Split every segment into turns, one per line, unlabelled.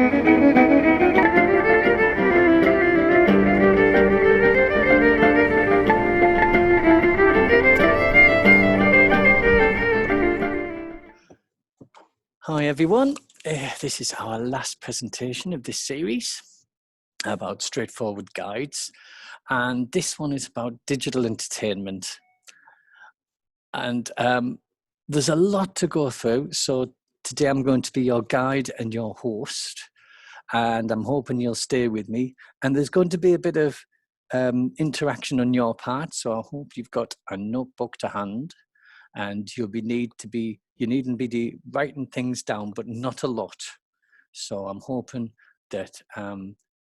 Hi everyone, this is our last presentation of this series about straightforward guides, and this one is about digital entertainment. And there's a lot to go through, so today I'm going to be your guide and your host, and I'm hoping you'll stay with me. And there's going to be a bit of interaction on your part, so I hope you've got a notebook to hand, and you needn't be writing things down, but not a lot. So I'm hoping that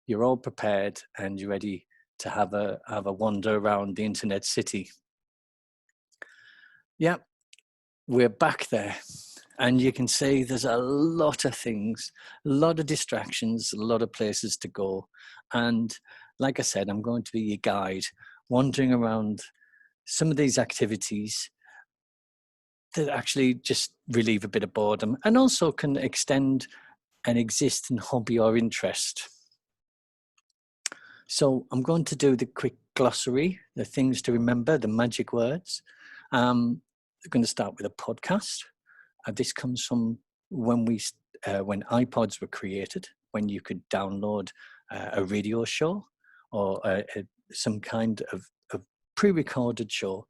you're all prepared and you're ready to have a wander around the internet city. Yeah, we're back there, and you can see there's a lot of things, a lot of distractions, a lot of places to go. And like I said, I'm going to be your guide, wandering around some of these activities that actually just relieve a bit of boredom and also can extend an existing hobby or interest. So I'm going to do the quick glossary, the things to remember, the magic words. I'm going to start with a podcast. This comes from when iPods were created, when you could download a radio show or some kind of pre-recorded show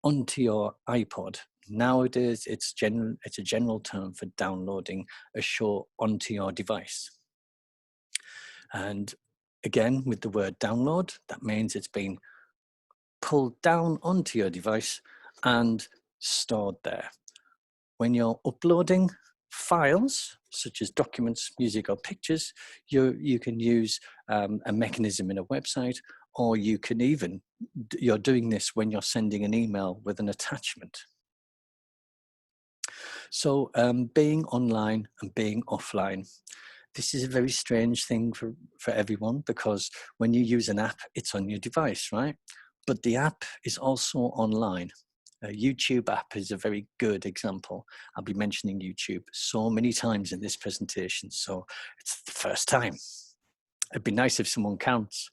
onto your iPod. Nowadays, it's a general term for downloading a show onto your device. And again, with the word download, that means it's been pulled down onto your device and stored there. When you're uploading files, such as documents, music, or pictures, you can use a mechanism in a website, or you're doing this when you're sending an email with an attachment. So being online and being offline, this is a very strange thing for everyone, because when you use an app, it's on your device, right? But the app is also online. A YouTube app is a very good example. I'll be mentioning YouTube so many times in this presentation, so it's the first time. It'd be nice if someone counts.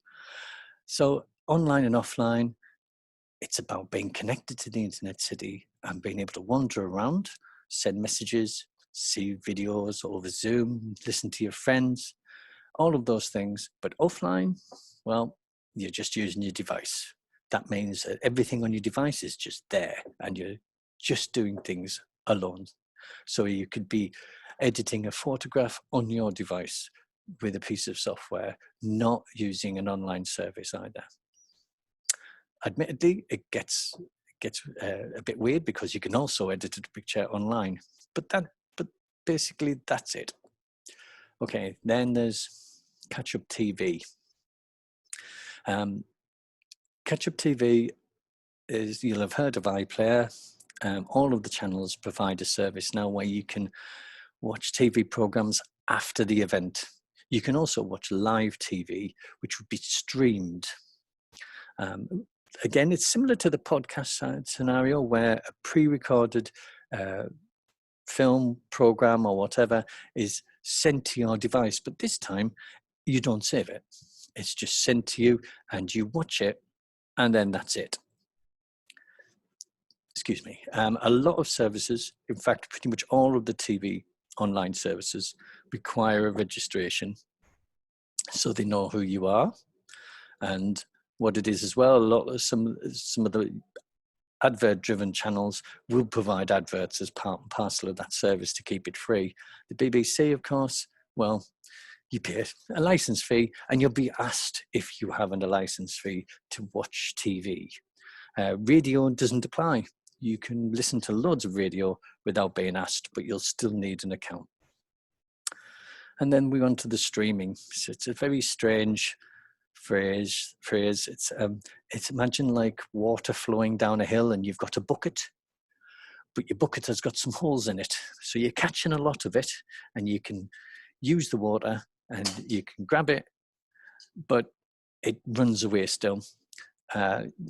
So online and offline, it's about being connected to the internet city and being able to wander around, send messages, see videos over Zoom, listen to your friends, all of those things. But offline, well, you're just using your device. That means that everything on your device is just there and you're just doing things alone. So you could be editing a photograph on your device with a piece of software, not using an online service either. Admittedly, it gets a bit weird because you can also edit a picture online, but basically that's it. Okay, then there's Catch-Up TV. Catch-Up TV is, you'll have heard of iPlayer. All of the channels provide a service now where you can watch TV programs after the event. You can also watch live TV, which would be streamed. Again, it's similar to the podcast scenario where a pre-recorded film program or whatever is sent to your device, but this time you don't save it. It's just sent to you and you watch it, and then that's it. Excuse me. A lot of services, in fact, pretty much all of the TV online services require a registration so they know who you are and what it is as well. Some of the advert-driven channels will provide adverts as part and parcel of that service to keep it free. The BBC, of course, well, you pay a license fee and you'll be asked if you have a license fee to watch TV. Radio doesn't apply. You can listen to loads of radio without being asked, but you'll still need an account. And then we're on to the streaming. So it's a very strange phrase. It's imagine like water flowing down a hill and you've got a bucket, but your bucket has got some holes in it. So you're catching a lot of it and you can use the water and you can grab it, but it runs away still.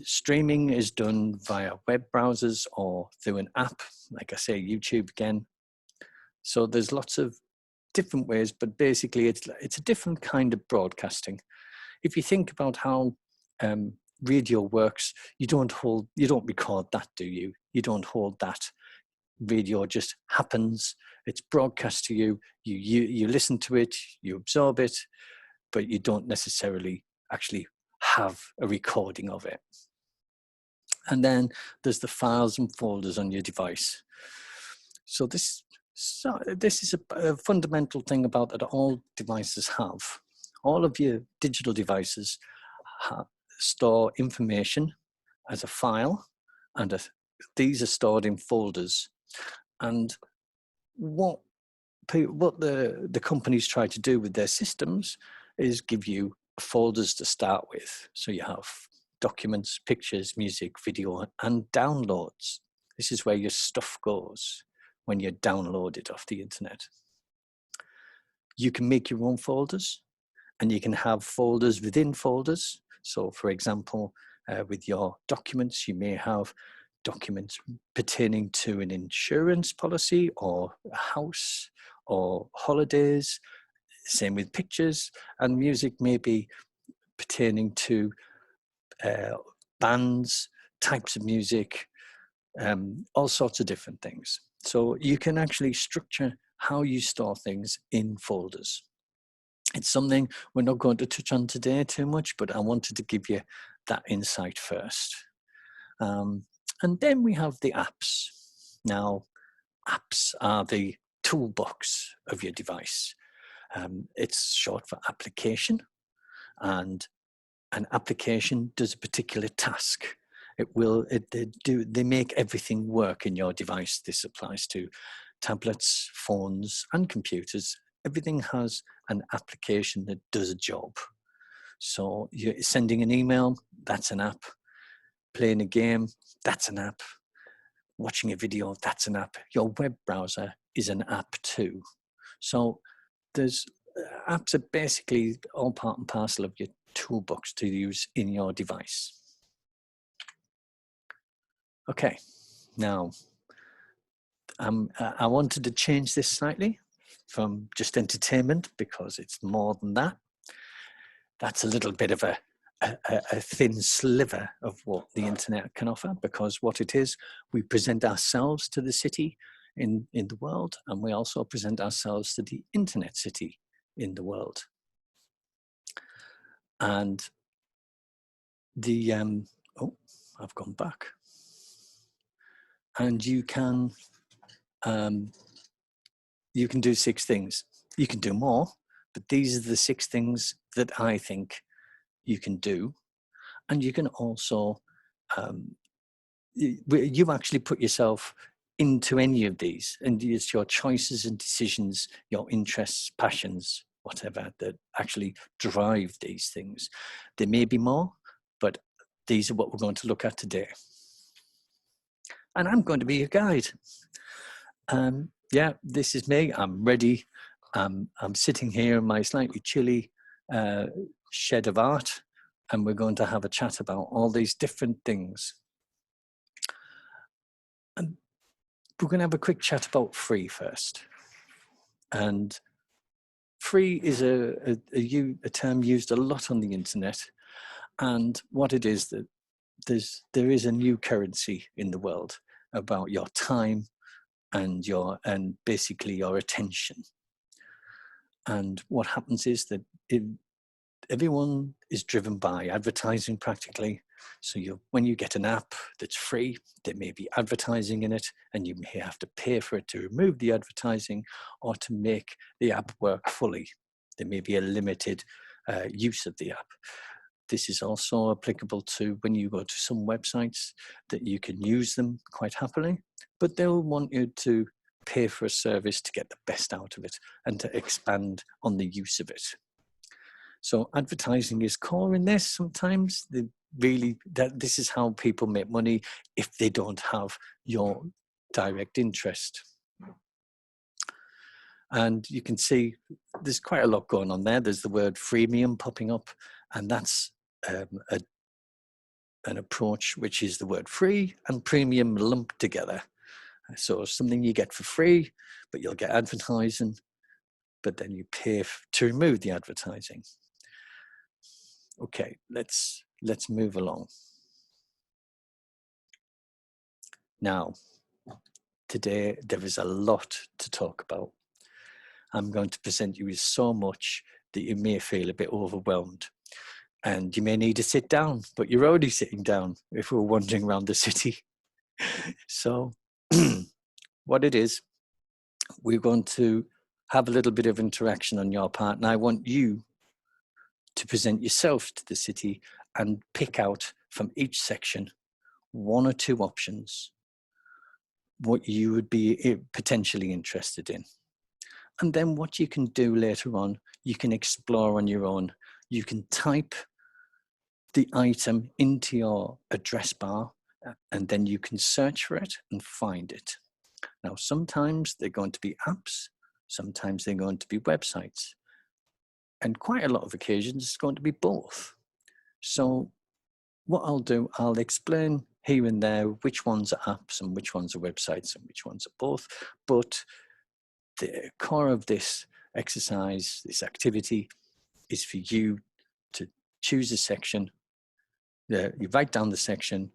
Streaming is done via web browsers or through an app, like I say, YouTube again. So there's lots of different ways, but basically it's a different kind of broadcasting. If you think about how radio works, you don't record that, do you? You don't hold that. Radio just happens. It's broadcast to you. You listen to it, you absorb it, but you don't necessarily actually have a recording of it. And then there's the files and folders on your device. So this is a fundamental thing that all devices have. All of your digital devices store information as a file, and these are stored in folders. And what the companies try to do with their systems is give you folders to start with. So you have documents, pictures, music, video, and downloads. This is where your stuff goes when you download it off the internet. You can make your own folders, and you can have folders within folders. So for example, with your documents, you may have documents pertaining to an insurance policy or a house or holidays. Same with pictures, and music may be pertaining to bands, types of music, all sorts of different things. So you can actually structure how you store things in folders. It's something we're not going to touch on today too much, but I wanted to give you that insight first. And then we have the apps. Now, apps are the toolbox of your device. It's short for application, and an application does a particular task. They make everything work in your device. This applies to tablets, phones, and computers. Everything has an application that does a job. So you're sending an email, that's an app. Playing a game, that's an app. Watching a video, that's an app. Your web browser is an app too. So there's apps are basically all part and parcel of your toolbox to use in your device. Okay, now I wanted to change this slightly from just entertainment, because it's more than that. That's a little bit of a thin sliver of what the internet can offer, because what it is, we present ourselves to the city in the world, and we also present ourselves to the internet city in the world. And the I've gone back. And you can do 6 things. You can do more, but these are the 6 things that I think you can do. And you can also you actually put yourself into any of these, and it's your choices and decisions, your interests, passions, whatever, that actually drive these things. There may be more, but these are what we're going to look at today. And I'm going to be your guide. Yeah, this is me. I'm ready. I'm sitting here in my slightly chilly shed of art, and we're going to have a chat about all these different things. And we're going to have a quick chat about free first. And free is a term used a lot on the internet. And what it is, that there is a new currency in the world about your time and basically your attention. And what happens is that everyone is driven by advertising practically. So when you get an app that's free, there may be advertising in it, and you may have to pay for it to remove the advertising or to make the app work fully. There may be a limited use of the app. This is also applicable to when you go to some websites, that you can use them quite happily, but they'll want you to pay for a service to get the best out of it and to expand on the use of it. So advertising is core in this. Sometimes this is how people make money if they don't have your direct interest. And you can see there's quite a lot going on there. There's the word freemium popping up, and that's an approach which is the word free and premium lumped together. So something you get for free, but you'll get advertising but then you pay to remove the advertising. Okay, let's move along. Now, today there is a lot to talk about. I'm going to present you with so much that you may feel a bit overwhelmed, and you may need to sit down, but you're already sitting down if we're wandering around the city. So what it is, we're going to have a little bit of interaction on your part, and I want you to present yourself to the city and pick out from each section 1 or 2 options what you would be potentially interested in. And then what you can do later on, you can explore on your own. You can type the item into your address bar, and then you can search for it and find it. Now, sometimes they're going to be apps, sometimes they're going to be websites, and quite a lot of occasions it's going to be both. So what I'll do, I'll explain here and there which ones are apps and which ones are websites and which ones are both. But the core of this exercise, this activity, is for you to choose a section. You write down the section,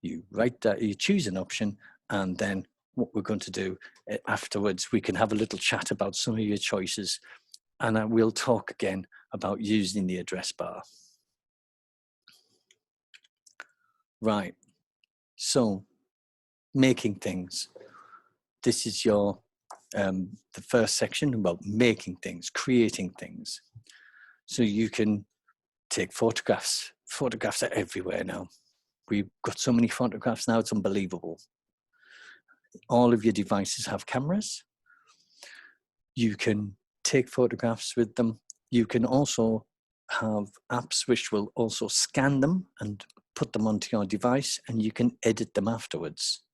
you choose an option, and then what we're going to do afterwards, we can have a little chat about some of your choices, and I will talk again about using the address bar. Right, so making things. This is your the first section about making things, creating things. So you can take photographs. Photographs are everywhere now. We've got so many photographs now, it's unbelievable. All of your devices have cameras. You can take photographs with them. You can also have apps which will also scan them and put them onto your device, and you can edit them afterwards.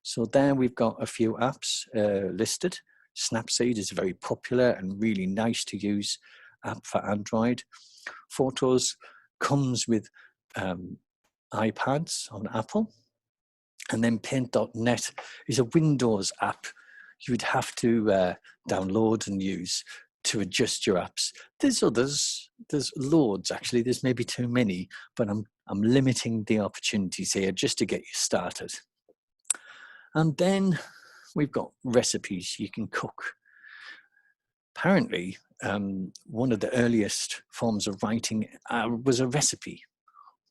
So there we've got a few apps listed. Snapseed is a very popular and really nice to use app for Android. Photos comes with iPads on Apple. And then Paint.net is a Windows app you would have to download and use to adjust your apps. There's others, there's loads actually, there's maybe too many, but I'm limiting the opportunities here just to get you started. And then we've got recipes you can cook. Apparently, one of the earliest forms of writing was a recipe.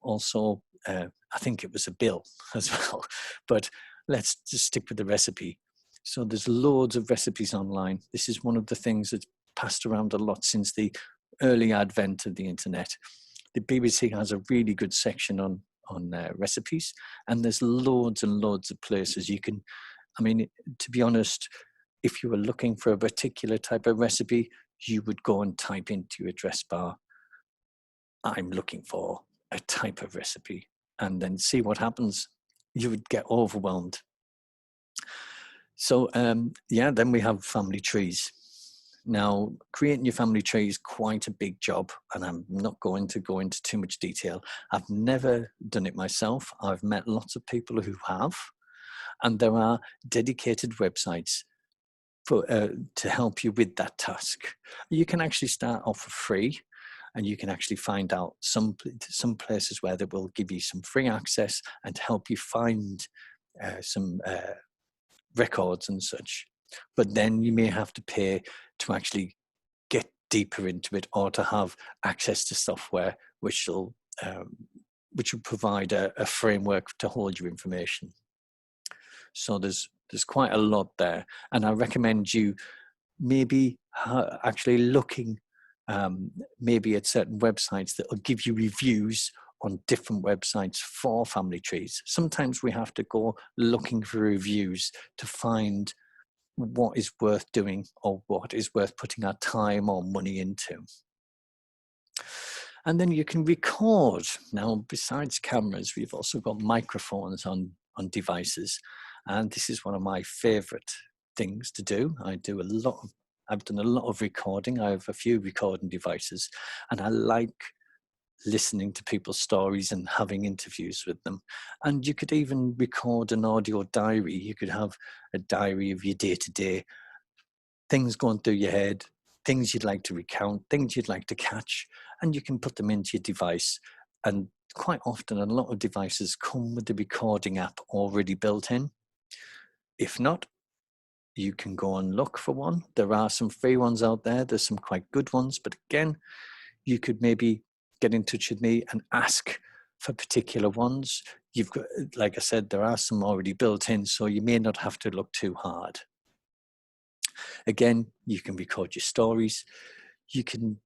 Also, I think it was a bill as well, but let's just stick with the recipe. So there's loads of recipes online. This is one of the things that's passed around a lot since the early advent of the internet. The BBC has a really good section on recipes, and there's loads and loads of places you can, I mean, to be honest, if you were looking for a particular type of recipe, you would go and type into your address bar, I'm looking for a type of recipe, and then see what happens. You would get overwhelmed. So yeah, then we have family trees. Now, creating your family tree is quite a big job, and I'm not going to go into too much detail. I've never done it myself. I've met lots of people who have, and there are dedicated websites for to help you with that task. You can actually start off for free, and you can actually find out some places where they will give you some free access and help you find some records and such. But then you may have to pay to actually get deeper into it, or to have access to software which will provide a framework to hold your information. So there's quite a lot there, and I recommend you maybe actually looking maybe at certain websites that will give you reviews on different websites for family trees. Sometimes we have to go looking for reviews to find what is worth doing or what is worth putting our time or money into. And then you can record. Now, besides cameras, we've also got microphones on devices. And this is one of my favorite things to do. I've done a lot of recording. I have a few recording devices, and I like listening to people's stories and having interviews with them. And you could even record an audio diary. You could have a diary of your day-to-day things going through your head, things you'd like to recount, things you'd like to catch, and you can put them into your device. And quite often, a lot of devices come with the recording app already built in. If not, you can go and look for one. There are some free ones out there. There's some quite good ones. But again, you could maybe get in touch with me and ask for particular ones. You've got, like I said, there are some already built in, so you may not have to look too hard. Again, you can record your stories. You can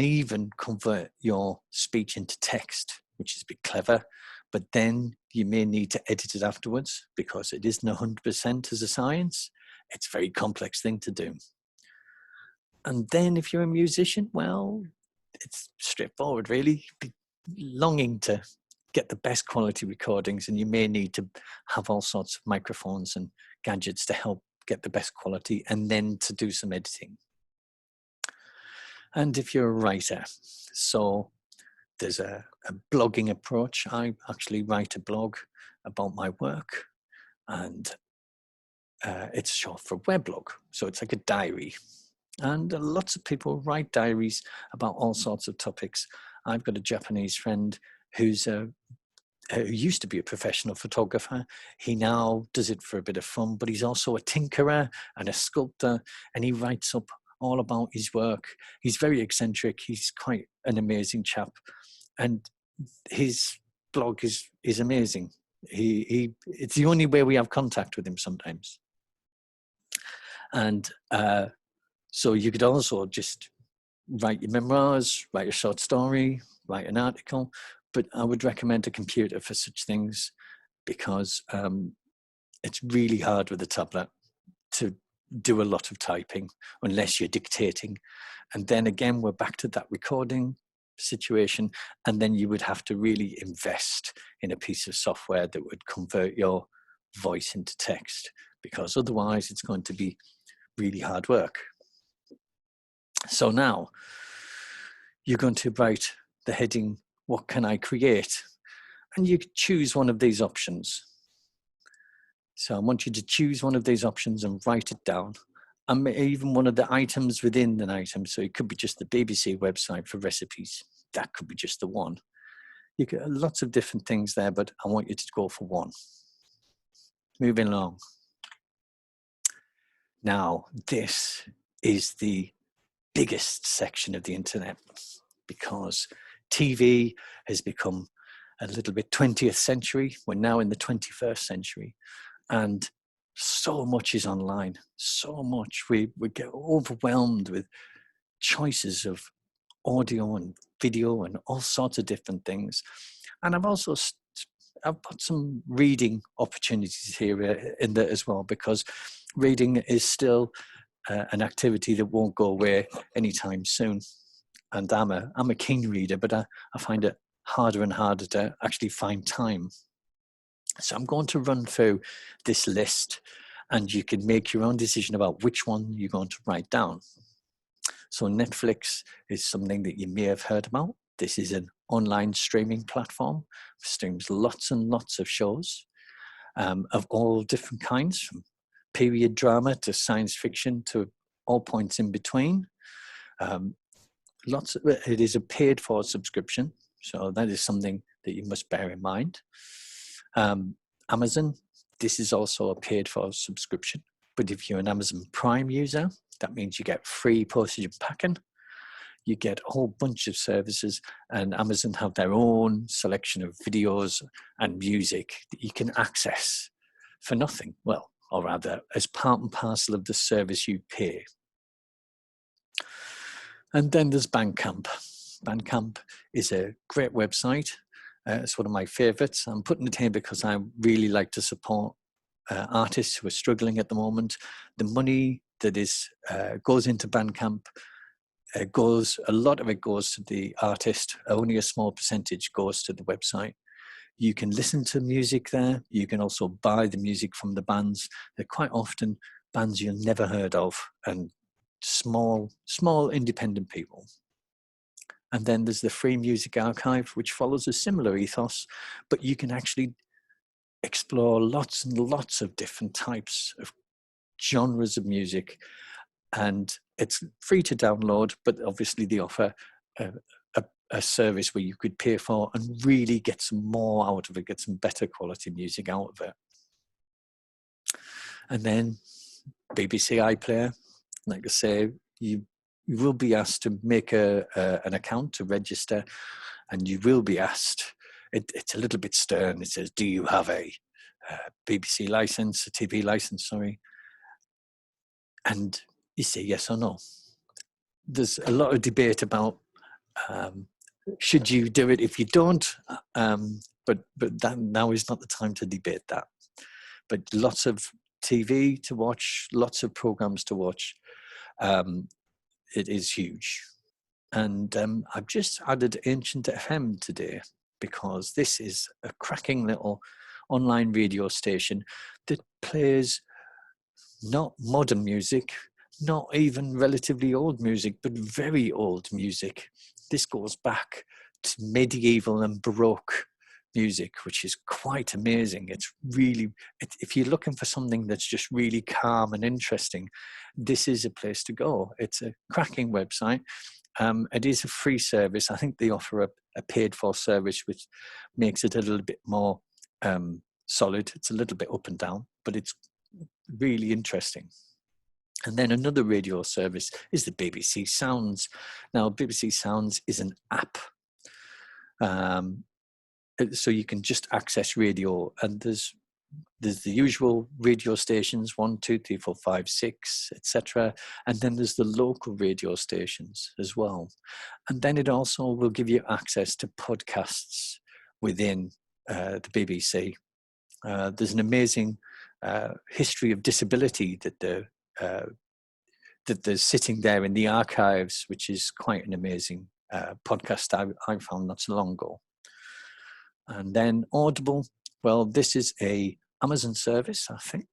even convert your speech into text, which is a bit clever, but then you may need to edit it afterwards because it isn't 100% as a science. It's a very complex thing to do. And then if you're a musician, well, it's straightforward, really. Be longing to get the best quality recordings, and you may need to have all sorts of microphones and gadgets to help get the best quality, and then to do some editing. And if you're a writer, so there's a blogging approach. I actually write a blog about my work, and it's short for weblog. So it's like a diary. And lots of people write diaries about all sorts of topics. I've got a Japanese friend who used to be a professional photographer. He now does it for a bit of fun, but he's also a tinkerer and a sculptor, and he writes up all about his work. He's very eccentric. He's quite an amazing chap, and his blog is amazing. It's the only way we have contact with him sometimes. And so you could also just write your memoirs, write a short story, write an article, but I would recommend a computer for such things because it's really hard with a tablet to do a lot of typing unless you're dictating. And then again, we're back to that recording situation, and then you would have to really invest in a piece of software that would convert your voice into text, because otherwise it's going to be really hard work. So now you're going to write the heading, what can I create? And you choose one of these options. So I want you to choose one of these options and write it down. And even one of the items within an item. So it could be just the BBC website for recipes. That could be just the one. You get lots of different things there, but I want you to go for one. Moving along. Now, this is the biggest section of the internet, because TV has become a little bit 20th century. We're now in the 21st century, and so much is online, so much. We get overwhelmed with choices of audio and video and all sorts of different things. And I've put some reading opportunities here in there as well, because reading is still an activity that won't go away anytime soon. And I'm a keen reader, but I find it harder and harder to actually find time. So I'm going to run through this list, and you can make your own decision about which one you're going to write down. So Netflix is something that you may have heard about. This is an online streaming platform, streams lots and lots of shows of all different kinds, from period drama to science fiction to all points in between. It is a paid for subscription, so that is something that you must bear in mind. Amazon, this is also a paid for subscription, but if you're an Amazon Prime user, that means you get free postage and packing. You get a whole bunch of services, and Amazon have their own selection of videos and music that you can access for nothing. Well, or rather, as part and parcel of the service you pay. And then there's Bandcamp. Bandcamp is a great website. It's one of my favorites. I'm putting it here because I really like to support artists who are struggling at the moment. The money that goes into Bandcamp, a lot of it goes to the artist. Only a small percentage goes to the website. You can listen to music there. You can also buy the music from the bands. They're quite often bands you've never heard of, and small independent people. And then there's the Free Music Archive, which follows a similar ethos, but you can actually explore lots and lots of different types of genres of music. and it's free to download, but obviously they offer a service where you could pay for and really get some more out of it, get some better quality music out of it. And then BBC iPlayer, like I say, you will be asked to make an account to register, and you will be asked, it's a little bit stern, it says, do you have a BBC license, a TV license, sorry? And you say yes or no. There's a lot of debate about should you do it if you don't, but that now is not the time to debate that. But lots of TV to watch, lots of programs to watch. It is huge. And I've just added Ancient FM today because this is a cracking little online radio station that plays not modern music, not even relatively old music, but very old music. This goes back to medieval and Baroque music, which is quite amazing. It's really, if you're looking for something that's just really calm and interesting, this is a place to go. It's a cracking website. It is a free service. I think they offer a paid-for service, which makes it a little bit more solid. It's a little bit up and down, but it's really interesting. And then another radio service is the BBC Sounds. Now, BBC Sounds is an app. So you can just access radio, and there's the usual radio stations, 1, 2, 3, 4, 5, 6, etc. And then there's the local radio stations as well. And then it also will give you access to podcasts within the BBC. There's an amazing history of disability that they're sitting there in the archives, which is quite an amazing podcast I found not so long ago. And then Audible, well, this is a Amazon service, I think,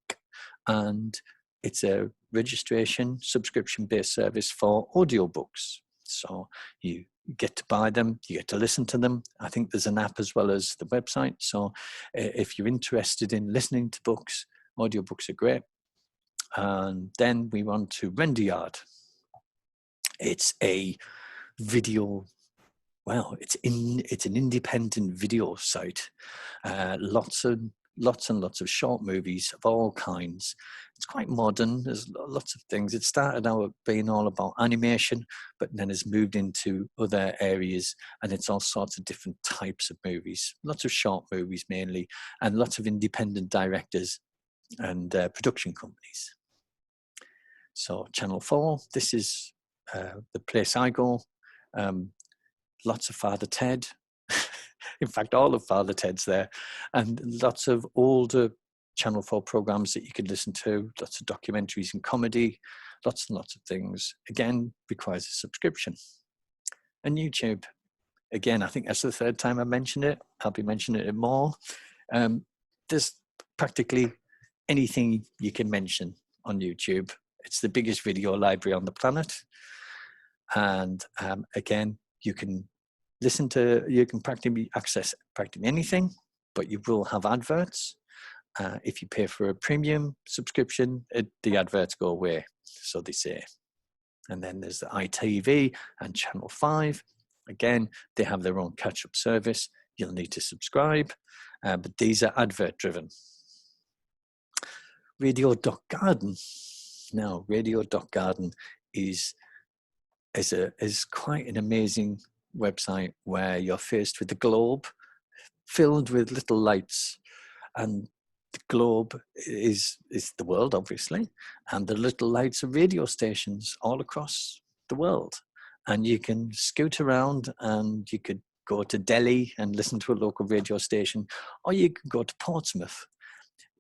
and it's a registration subscription-based service for audiobooks. So you get to buy them, you get to listen to them. I think there's an app as well as the website. So if you're interested in listening to books, audiobooks are great. And then we want to RenderYard. It's a video, well, it's an independent video site. Lots and lots of short movies of all kinds. It's quite modern. There's lots of things. It started out being all about animation, but then has moved into other areas, and it's all sorts of different types of movies. Lots of short movies mainly, and lots of independent directors and production companies. So Channel 4, this is the place I go. Lots of Father Ted. In fact, all of Father Ted's there. And lots of older Channel 4 programs that you can listen to. Lots of documentaries and comedy. Lots and lots of things. Again, requires a subscription. And YouTube. Again, I think that's the third time I mentioned it. I'll be mentioning it more. There's practically anything you can mention on YouTube. It's the biggest video library on the planet. And again, you can practically access practically anything, but you will have adverts. If you pay for a premium subscription, the adverts go away, so they say. And then there's the ITV and Channel 5. Again, they have their own catch-up service. You'll need to subscribe, but these are advert-driven. Radio.Garden. Now, Radio.Garden is quite an amazing website where you're faced with the globe filled with little lights, and the globe is the world, obviously, and the little lights are radio stations all across the world. And you can scoot around, and you could go to Delhi and listen to a local radio station, or you could go to Portsmouth.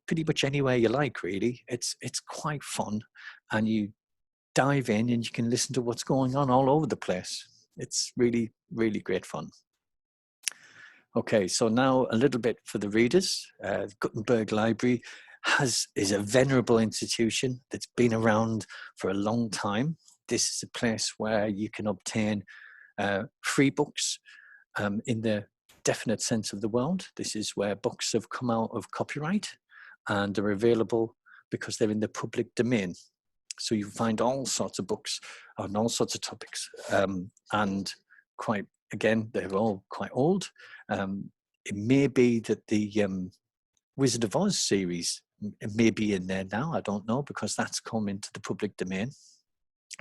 Pretty much anywhere you like, really. It's quite fun, and you dive in and you can listen to what's going on all over the place. It's really, really great fun. Okay, so now a little bit for the readers. Gutenberg Library is a venerable institution that's been around for a long time. This is a place where you can obtain free books in the definite sense of the word. This is where books have come out of copyright and are available because they're in the public domain. So you find all sorts of books on all sorts of topics, and quite, again, they're all quite old. It may be that the Wizard of Oz series may be in there now, I don't know, because that's come into the public domain.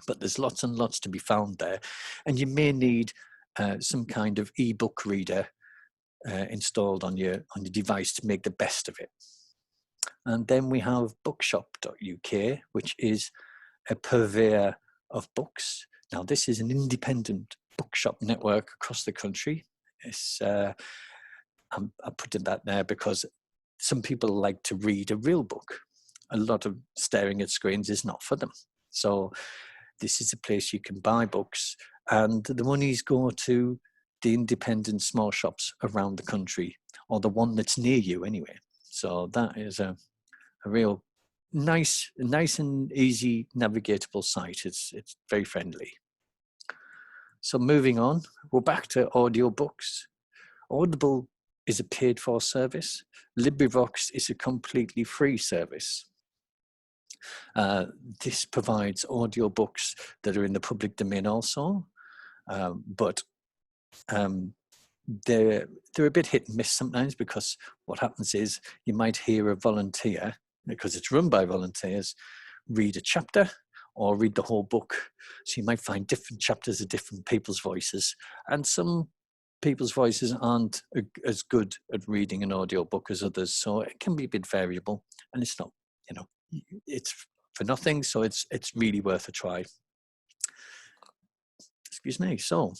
But there's lots and lots to be found there. And you may need some kind of ebook reader installed on your device to make the best of it. And then we have bookshop.uk, which is a purveyor of books. Now, this is an independent bookshop network across the country. It's, I'm putting that there because some people like to read a real book. A lot of staring at screens is not for them. So this is a place you can buy books, and the monies go to the independent small shops around the country, or the one that's near you anyway. So that is a real nice and easy navigatable site. It's very friendly. So moving on, we're back to audiobooks. Audible is a paid for service. LibriVox is a completely free service. This provides audiobooks that are in the public domain also, but they're a bit hit and miss sometimes, because what happens is you might hear a volunteer, because it's run by volunteers, read a chapter or read the whole book. So you might find different chapters of different people's voices, and some people's voices aren't as good at reading an audiobook as others. So it can be a bit variable, and it's not, you know, it's for nothing. So it's really worth a try. Excuse me. So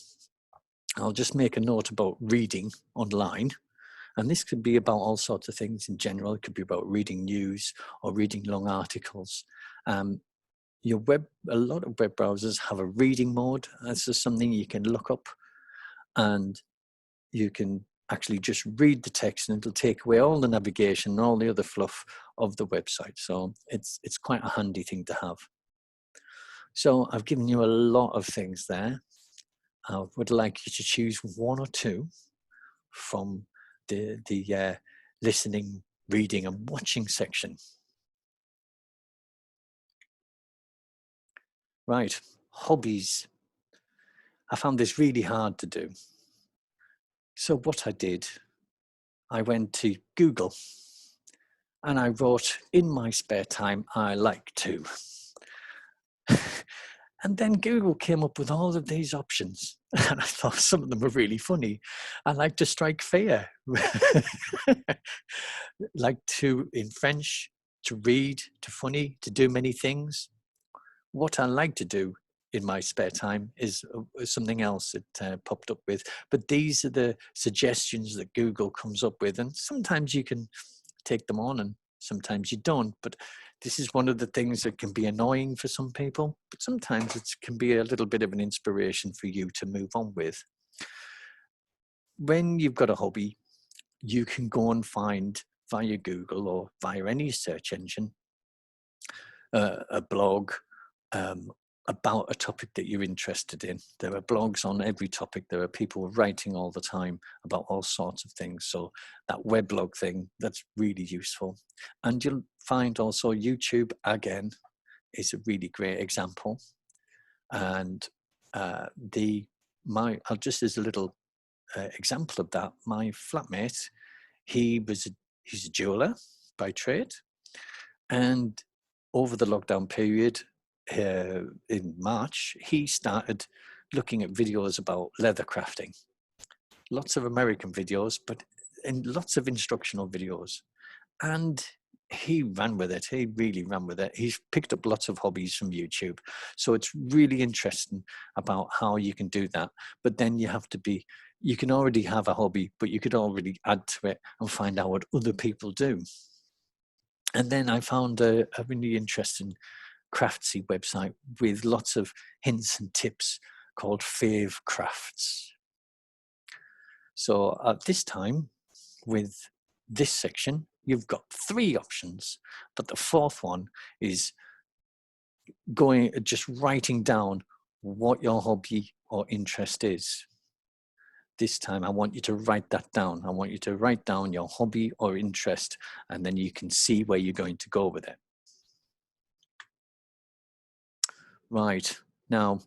I'll just make a note about reading online. And this could be about all sorts of things in general. It could be about reading news or reading long articles. A lot of web browsers have a reading mode. This is something you can look up, and you can actually just read the text, and it'll take away all the navigation and all the other fluff of the website. So it's quite a handy thing to have. So I've given you a lot of things there. I would like you to choose one or two from the listening, reading and watching section. Right, hobbies. I found this really hard to do. So what I did, I went to Google and I wrote, in my spare time, I like to. And then Google came up with all of these options. And I thought some of them were really funny. I like to strike fear. Like to, in French, to read, to funny, to do many things. What I like to do in my spare time is something else that popped up with. But these are the suggestions that Google comes up with. And sometimes you can take them on and sometimes you don't. But this is one of the things that can be annoying for some people, but sometimes it can be a little bit of an inspiration for you to move on with. When you've got a hobby, you can go and find via Google or via any search engine a blog about a topic that you're interested in. There are blogs on every topic. There are people writing all the time about all sorts of things. So that weblog thing, that's really useful. And you'll find also YouTube, again, is a really great example. And just as a little example of that, my flatmate, he's a jeweler by trade. And over the lockdown period, in March, he started looking at videos about leather crafting. Lots of American videos, but lots of instructional videos. And he ran with it. He really ran with it. He's picked up lots of hobbies from YouTube. So it's really interesting about how you can do that. But then you can already have a hobby, but you could already add to it and find out what other people do. And then I found a really interesting craftsy website with lots of hints and tips called Fave Crafts. So at this time, with this section, you've got 3 options, but the 4th one is just writing down what your hobby or interest is. This time I want you to write that down. I want you to write down your hobby or interest, and then you can see where you're going to go with it. Right. Now,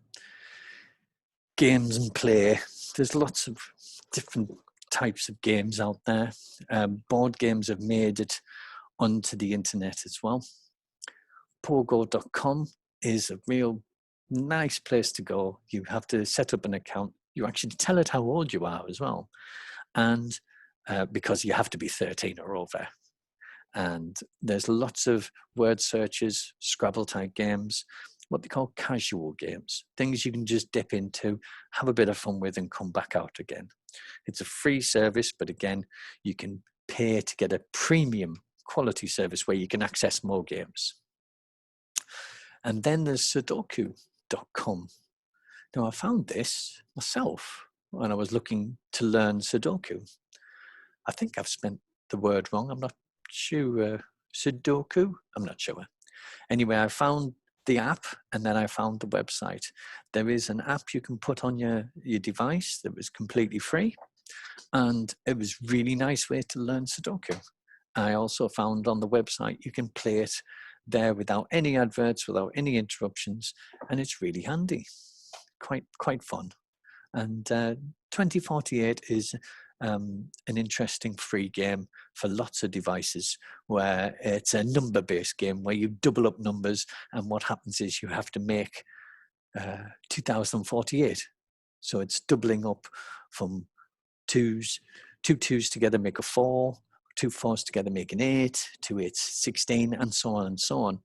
games and play. There's lots of different types of games out there. Board games have made it onto the internet as well. Pogo.com is a real nice place to go. You have to set up an account. You actually tell it how old you are as well. And because you have to be 13 or over. And there's lots of word searches, Scrabble type games, what they call casual games, things you can just dip into, have a bit of fun with and come back out again. It's a free service, but again, you can pay to get a premium quality service where you can access more games. And then there's Sudoku.com. Now I found this myself when I was looking to learn Sudoku. I think I've spent the word wrong. I'm not sure. Sudoku? I'm not sure. Anyway, I found the app and then I found the website. There is an app you can put on your device that was completely free. And it was a really nice way to learn Sudoku. I also found on the website you can play it there without any adverts, without any interruptions. And it's really handy. Quite fun. And 2048 is an interesting free game for lots of devices where it's a number-based game where you double up numbers, and what happens is you have to make 2048. So it's doubling up from two twos together make a 4, 2 4s together make an 8, 2 8s 16, and so on and so on.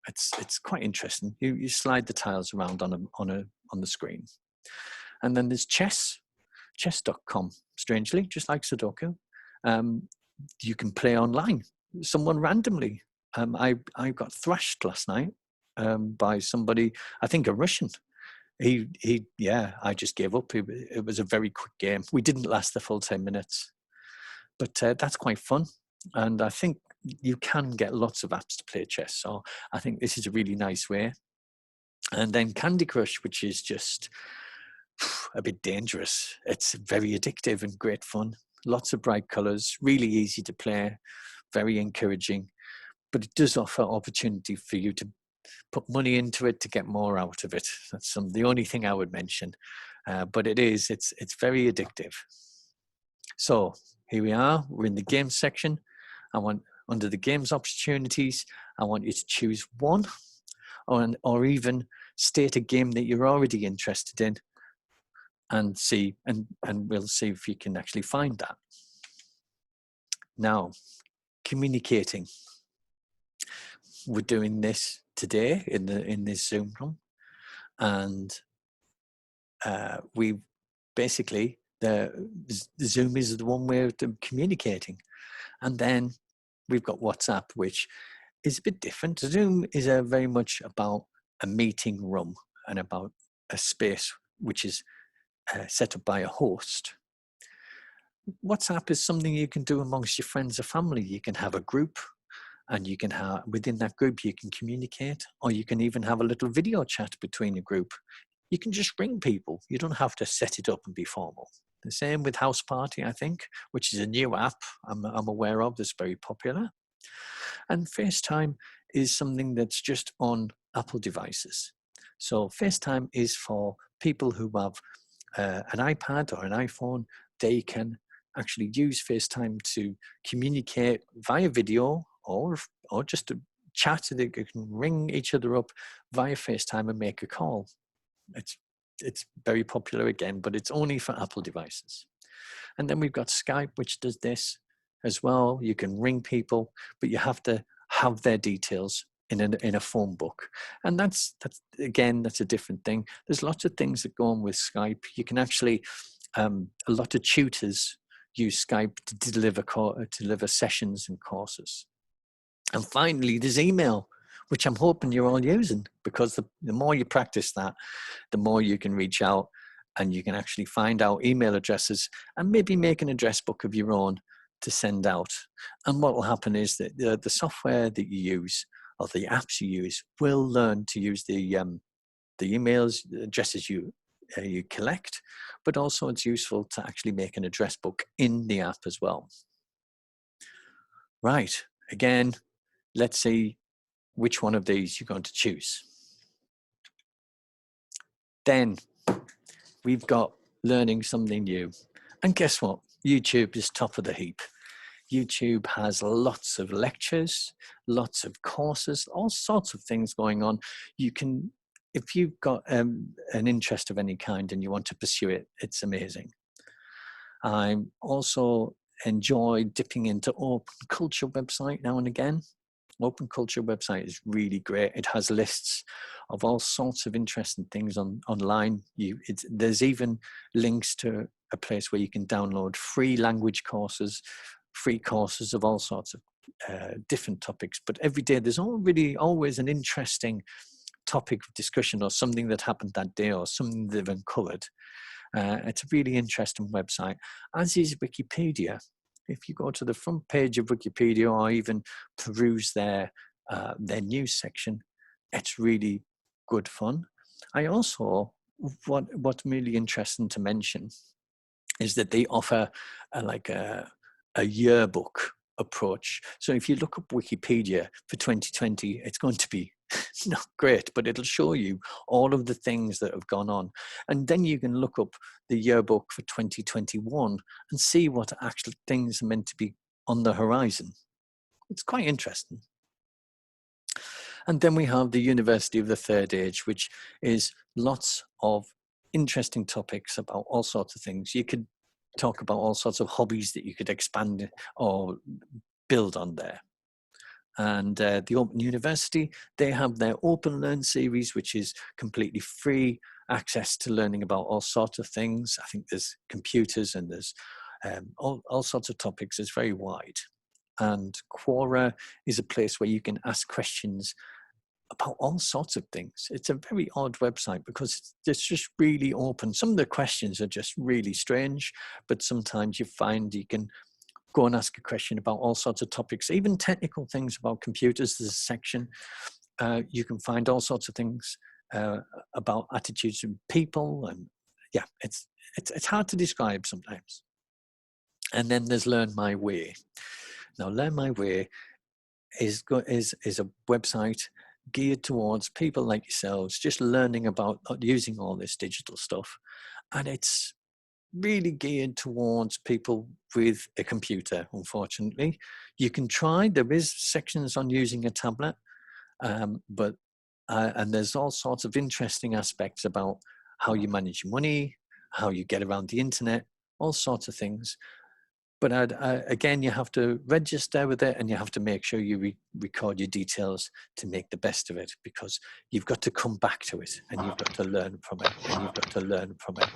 It's quite interesting. You slide the tiles around on the screen. And then there's chess.com, strangely, just like Sudoku. You can play online, someone randomly. I got thrashed last night by somebody, I think a Russian. I just gave up. It was a very quick game. We didn't last the full 10 minutes, but that's quite fun. And I think you can get lots of apps to play chess. So I think this is a really nice way. And then Candy Crush, which is just a bit dangerous. It's very addictive and great fun. Lots of bright colors, really easy to play, very encouraging. But it does offer opportunity for you to put money into it to get more out of it. That's the only thing I would mention. But it's very addictive. So here we are. We're in the games section. Under the games opportunities, I want you to choose one, or even state a game that you're already interested in, and see, and we'll see if you can actually find that. Now, communicating. We're doing this today in this Zoom room, and we basically the Zoom is the one way of communicating, and then we've got WhatsApp, which is a bit different. Zoom is very much about a meeting room and about a space which is set up by a host. WhatsApp is something you can do amongst your friends or family. You can have a group, and you can have, within that group, you can communicate, or you can even have a little video chat between a group. You can just ring people. You don't have to set it up and be formal. The same with House Party, I think, which is a new app I'm aware of that's very popular. And FaceTime is something that's just on Apple devices. So FaceTime is for people who have an iPad or an iPhone. They can actually use FaceTime to communicate via video or just to chat. They can ring each other up via FaceTime and make a call. It's very popular again, but it's only for Apple devices. And then we've got Skype, which does this as well. You can ring people, but you have to have their details in a phone book. And that's a different thing. There's lots of things that go on with Skype. You can actually, a lot of tutors use Skype to deliver sessions and courses. And finally, there's email, which I'm hoping you're all using, because the more you practice that, the more you can reach out, and you can actually find out email addresses and maybe make an address book of your own to send out. And what will happen is that the software that you use, or the apps you use, will learn to use the emails, the addresses you collect, but also it's useful to actually make an address book in the app as well. Right, again, let's see which one of these you're going to choose. Then we've got learning something new. And guess what? YouTube is top of the heap. YouTube has lots of lectures, lots of courses, all sorts of things going on. You can, if you've got an interest of any kind and you want to pursue it, it's amazing. I also enjoy dipping into Open Culture website now and again. Open Culture website is really great. It has lists of all sorts of interesting things online. There's even links to a place where you can download free language courses, free courses of all sorts of different topics. But every day there's always an interesting topic of discussion or something that happened that day or something they've uncovered. It's a really interesting website, as is Wikipedia. If you go to the front page of Wikipedia or even peruse their news section, it's really good fun. I also, what's really interesting to mention is that they offer a yearbook approach. So if you look up Wikipedia for 2020, it's going to be not great, but it'll show you all of the things that have gone on. And then you can look up the yearbook for 2021 and see what actual things are meant to be on the horizon. It's quite interesting. And then we have the University of the Third Age, which is lots of interesting topics about all sorts of things. You could talk about all sorts of hobbies that you could expand or build on there. And the Open University, they have their Open Learn series, which is completely free access to learning about all sorts of things. I think there's computers and there's all sorts of topics. It's very wide. And Quora is a place where you can ask questions about all sorts of things. It's a very odd website because it's just really open. Some of the questions are just really strange, but sometimes you find you can go and ask a question about all sorts of topics, even technical things about computers. There's a section. You can find all sorts of things about attitudes of people, and yeah, it's hard to describe sometimes. And then there's Learn My Way. Now, Learn My Way is a website geared towards people like yourselves, just learning about using all this digital stuff, and it's really geared towards people with a computer. Unfortunately, you can try. There is sections on using a tablet, but and there's all sorts of interesting aspects about how you manage your money, how you get around the internet, all sorts of things. But again, you have to register with it, and you have to make sure you record your details to make the best of it, because you've got to come back to it, and you've got to learn from it, and you've got to learn from it.